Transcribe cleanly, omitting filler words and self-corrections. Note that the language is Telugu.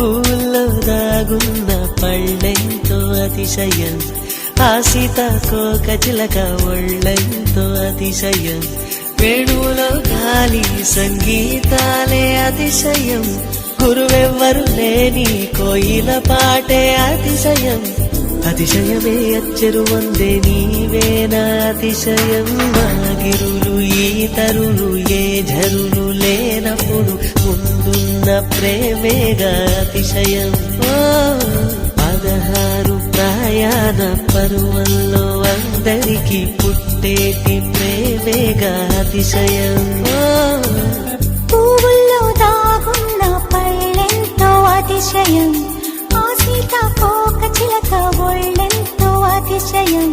పూల్లో దాగున్న పళ్ళెంతో అతిశయం, ఆ సీతాకోక చిలక ఒళ్ళెంతో అతిశయం, వేణువులో గాలి సంగీతాలే అతిశయం, గురువెవ్వరు లేని కోయిల పాటే అతిశయం, అతిశయమే అచ్చరు వందే నీవేనా అతిశయం, మాగిరులు ఈ తరులు ఏ ఝరులు లేనప్పుడు ముందున్న ప్రేమేగా అతిశయం. 16 ప్రయాణ పరువల్లో అందరికీ పుట్టేటి ప్రేమేగా అతిశయం. పువ్వుల్లో దాగున్న పళ్ళెంతో అతిశయం, ఆ సీతాకోక చిలక ఒళ్ళెంతో అతిశయం.